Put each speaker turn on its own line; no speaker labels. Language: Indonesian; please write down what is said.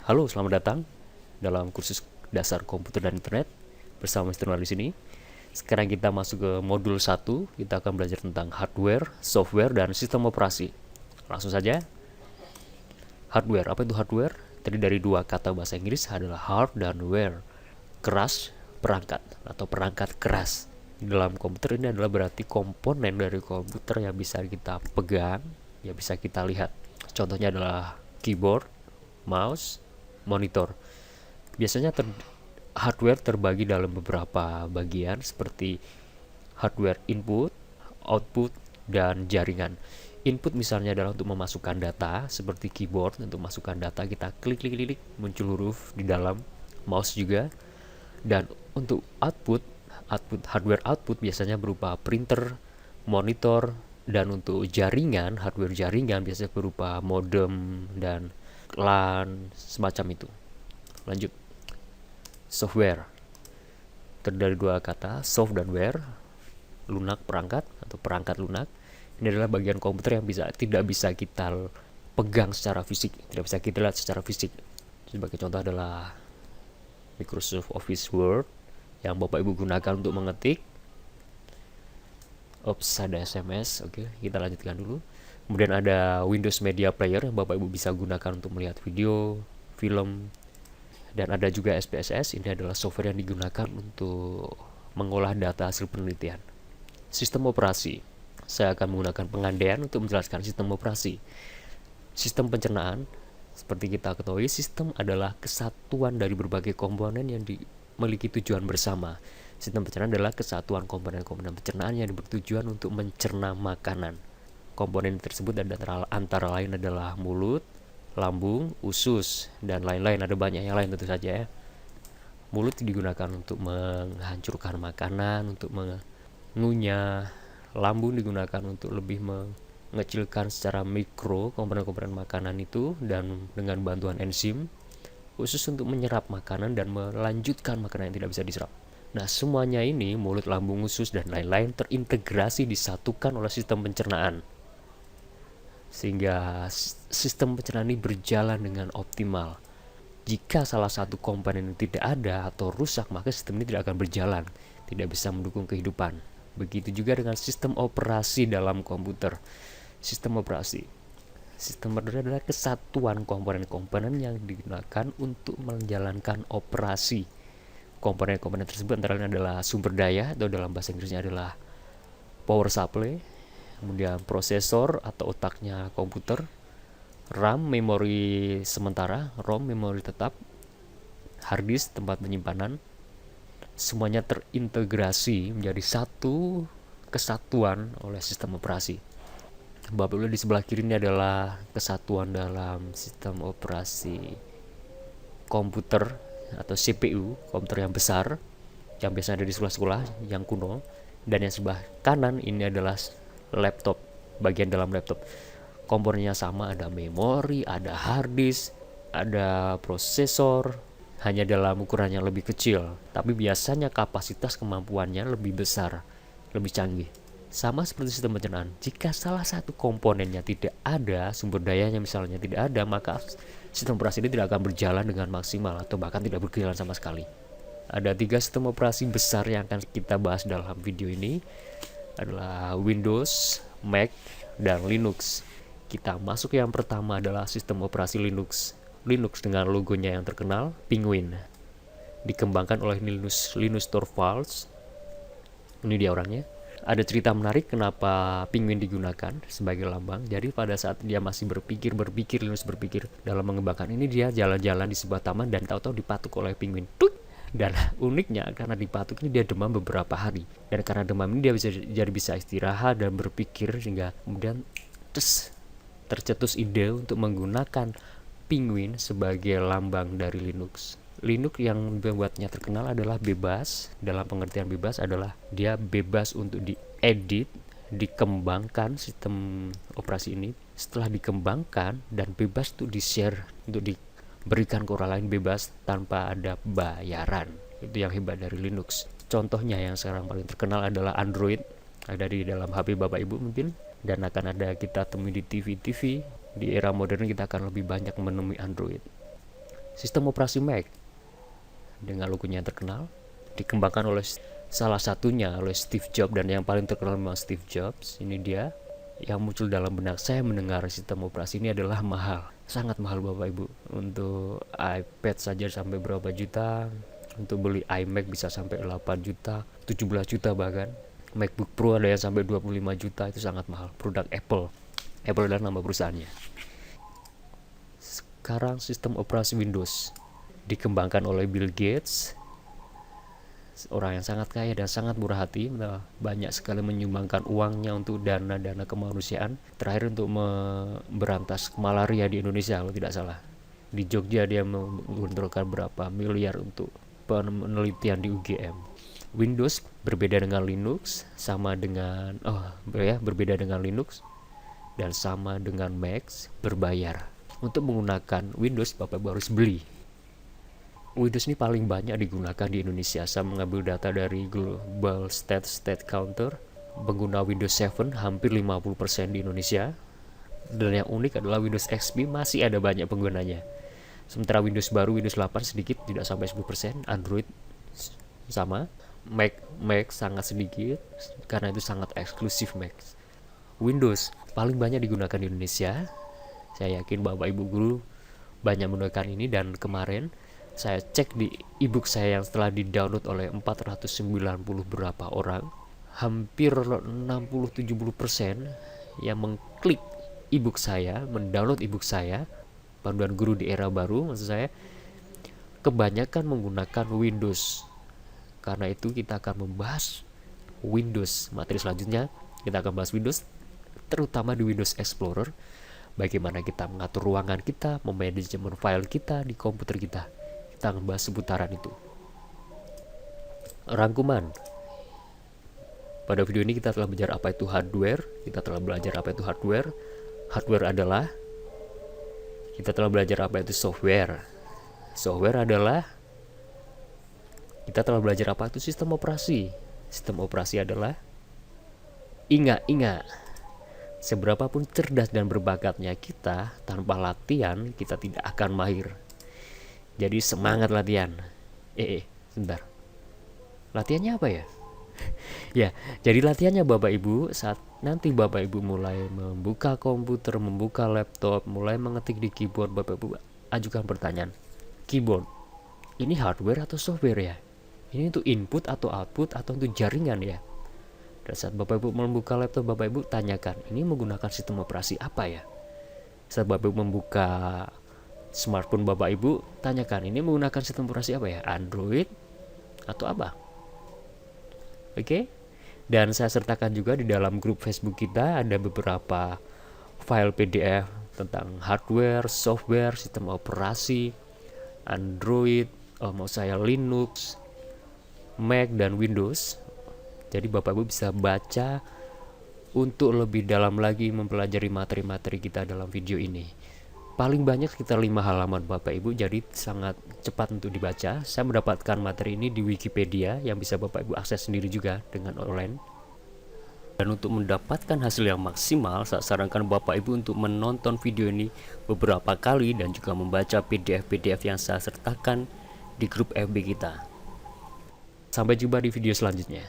Halo, selamat datang dalam kursus dasar komputer dan internet bersama Mr. Nur di sini. Sekarang kita masuk ke modul 1. Kita akan belajar tentang hardware, software, dan sistem operasi. Langsung saja. Hardware, apa itu hardware? Terdiri dari dua kata bahasa Inggris adalah hard dan ware. Keras, perangkat atau perangkat keras. Dalam komputer ini adalah berarti komponen dari komputer yang bisa kita pegang, yang bisa kita lihat. Contohnya adalah keyboard, mouse, monitor. Biasanya hardware terbagi dalam beberapa bagian seperti hardware input, output, dan jaringan. Input misalnya adalah untuk memasukkan data, seperti keyboard untuk masukkan data kita klik muncul huruf di dalam, mouse juga. Dan untuk output hardware output biasanya berupa printer, monitor, dan untuk jaringan, hardware jaringan biasanya berupa modem dan LAN semacam itu. Lanjut. Software terdiri dari dua kata, soft dan ware. Lunak, perangkat atau perangkat lunak. Ini adalah bagian komputer yang tidak bisa kita pegang secara fisik, tidak bisa kita lihat secara fisik. Sebagai contoh adalah Microsoft Office Word yang Bapak Ibu gunakan untuk mengetik. Ops, ada SMS. Oke, kita lanjutkan dulu. Kemudian ada Windows Media Player yang Bapak Ibu bisa gunakan untuk melihat video, film. Dan ada juga SPSS, ini adalah software yang digunakan untuk mengolah data hasil penelitian. Sistem operasi, saya akan menggunakan pengandaian untuk menjelaskan sistem operasi. Sistem pencernaan, seperti kita ketahui, sistem adalah kesatuan dari berbagai komponen yang memiliki tujuan bersama. Sistem pencernaan adalah kesatuan komponen-komponen pencernaan yang bertujuan untuk mencerna makanan. Komponen tersebut antara lain adalah mulut, lambung, usus, dan lain-lain. Ada banyak yang lain tentu saja ya. Mulut digunakan untuk menghancurkan makanan, untuk mengunyah. Lambung digunakan untuk lebih mengecilkan secara mikro komponen-komponen makanan itu dan dengan bantuan enzim. Usus untuk menyerap makanan dan melanjutkan makanan yang tidak bisa diserap. Nah, semuanya ini, mulut, lambung, usus, dan lain-lain terintegrasi, disatukan oleh sistem pencernaan. Sehingga sistem pencernaan ini berjalan dengan optimal. Jika salah satu komponen tidak ada atau rusak, maka sistem ini tidak akan berjalan, tidak bisa mendukung kehidupan. Begitu juga dengan sistem operasi dalam komputer. Sistem operasi adalah kesatuan komponen-komponen yang digunakan untuk menjalankan operasi. Komponen-komponen tersebut antara lain adalah sumber daya, atau dalam bahasa Inggrisnya adalah power supply, kemudian prosesor atau otaknya komputer, RAM, memori sementara, ROM, memori tetap, hard disk, tempat penyimpanan. Semuanya terintegrasi menjadi satu kesatuan oleh sistem operasi. Bapak Ibu di sebelah kiri ini adalah kesatuan dalam sistem operasi komputer atau CPU, komputer yang besar, yang biasanya ada di sekolah-sekolah yang kuno. Dan yang sebelah kanan ini adalah laptop, bagian dalam laptop. Komponennya sama, ada memori, ada hard disk, ada prosesor, hanya dalam ukuran yang lebih kecil, tapi biasanya kapasitas kemampuannya lebih besar, lebih canggih. Sama seperti sistem pencernaan, jika salah satu komponennya tidak ada, sumber dayanya misalnya tidak ada, maka sistem operasi ini tidak akan berjalan dengan maksimal atau bahkan tidak berjalan sama sekali. Ada 3 sistem operasi besar yang akan kita bahas dalam video ini, adalah Windows, Mac, dan Linux. Kita masuk yang pertama adalah sistem operasi Linux. Linux dengan logonya yang terkenal, Penguin. Dikembangkan oleh Linus Torvalds. Ini dia orangnya. Ada cerita menarik kenapa Penguin digunakan sebagai lambang. Jadi pada saat dia masih Linus berpikir dalam mengembangkan ini, dia jalan-jalan di sebuah taman dan tahu-tahu dipatuk oleh penguin. Dan uniknya karena dipatuk ini dia demam beberapa hari. Dan karena demam ini dia bisa istirahat dan berpikir, sehingga kemudian tercetus ide untuk menggunakan penguin sebagai lambang dari Linux. Linux yang membuatnya terkenal adalah bebas. Dalam pengertian bebas adalah dia bebas untuk diedit, dikembangkan sistem operasi ini. Setelah dikembangkan dan bebas untuk di-share, untuk diberikan ke orang lain bebas tanpa ada bayaran. Itu yang hebat dari Linux. Contohnya yang sekarang paling terkenal adalah Android. Ada di dalam HP Bapak Ibu mungkin, dan akan ada kita temui di TV. Di era modern kita akan lebih banyak menemui Android. Sistem operasi Mac dengan logonya yang terkenal dikembangkan oleh salah satunya oleh Steve Jobs, dan yang paling terkenal memang Steve Jobs. Ini dia yang muncul dalam benak saya mendengar sistem operasi ini adalah mahal, sangat mahal Bapak Ibu. Untuk iPad saja sampai berapa juta, untuk beli iMac bisa sampai 8 juta, 17 juta bahkan. MacBook Pro ada yang sampai 25 juta, itu sangat mahal. Produk Apple. Apple adalah nama perusahaannya. Sekarang sistem operasi Windows dikembangkan oleh Bill Gates, orang yang sangat kaya dan sangat murah hati, banyak sekali menyumbangkan uangnya untuk dana-dana kemanusiaan. Terakhir untuk memberantas malaria di Indonesia kalau tidak salah. Di Jogja dia menggelontorkan berapa miliar untuk penelitian di UGM. Windows berbeda dengan Linux, berbeda dengan Linux dan sama dengan Mac, berbayar. Untuk menggunakan Windows Bapak Ibu harus beli. Windows ini paling banyak digunakan di Indonesia. Saya mengambil data dari Global State Counter. Pengguna Windows 7 hampir 50% di Indonesia. Dan yang unik adalah Windows XP masih ada banyak penggunanya. Sementara Windows baru, Windows 8 sedikit, tidak sampai 10%. Android sama. Mac sangat sedikit, karena itu sangat eksklusif Mac. Windows paling banyak digunakan di Indonesia. Saya yakin Bapak Ibu guru banyak menggunakan ini, dan kemarin saya cek di ebook saya yang setelah di-download oleh 490 berapa orang, hampir 60-70% yang mengklik ebook saya, mendownload ebook saya, Panduan Guru di Era Baru, maksud saya, kebanyakan menggunakan Windows. Karena itu kita akan membahas Windows. Materi selanjutnya kita akan bahas Windows, terutama di Windows Explorer, bagaimana kita mengatur ruangan kita, memanajemen file kita di komputer kita. Kita akan bahas seputaran itu. Rangkuman. Pada video ini kita telah belajar apa itu hardware. Kita telah belajar apa itu hardware. Hardware adalah, kita telah belajar apa itu software. Software adalah, kita telah belajar apa itu sistem operasi. Sistem operasi adalah, ingat, seberapapun cerdas dan berbakatnya kita, tanpa latihan kita tidak akan mahir. Jadi semangat latihan. Sebentar. Latihannya apa ya? Ya, jadi latihannya Bapak Ibu, saat nanti Bapak Ibu mulai membuka komputer, membuka laptop, mulai mengetik di keyboard, Bapak Ibu ajukan pertanyaan. Keyboard, ini hardware atau software ya? Ini untuk input atau output atau untuk jaringan ya? Dan saat Bapak Ibu membuka laptop, Bapak Ibu tanyakan, ini menggunakan sistem operasi apa ya? Saat Bapak Ibu membuka smartphone Bapak Ibu, tanyakan, ini menggunakan sistem operasi apa ya? Android atau apa? Oke? Dan saya sertakan juga di dalam grup Facebook kita ada beberapa file PDF tentang hardware, software, sistem operasi, Android, Linux, Mac, dan Windows. Jadi Bapak Ibu bisa baca untuk lebih dalam lagi mempelajari materi-materi kita dalam video ini. Paling banyak sekitar 5 halaman Bapak Ibu, jadi sangat cepat untuk dibaca. Saya mendapatkan materi ini di Wikipedia yang bisa Bapak Ibu akses sendiri juga dengan online. Dan untuk mendapatkan hasil yang maksimal, saya sarankan Bapak Ibu untuk menonton video ini beberapa kali dan juga membaca PDF-PDF yang saya sertakan di grup FB kita. Sampai jumpa di video selanjutnya.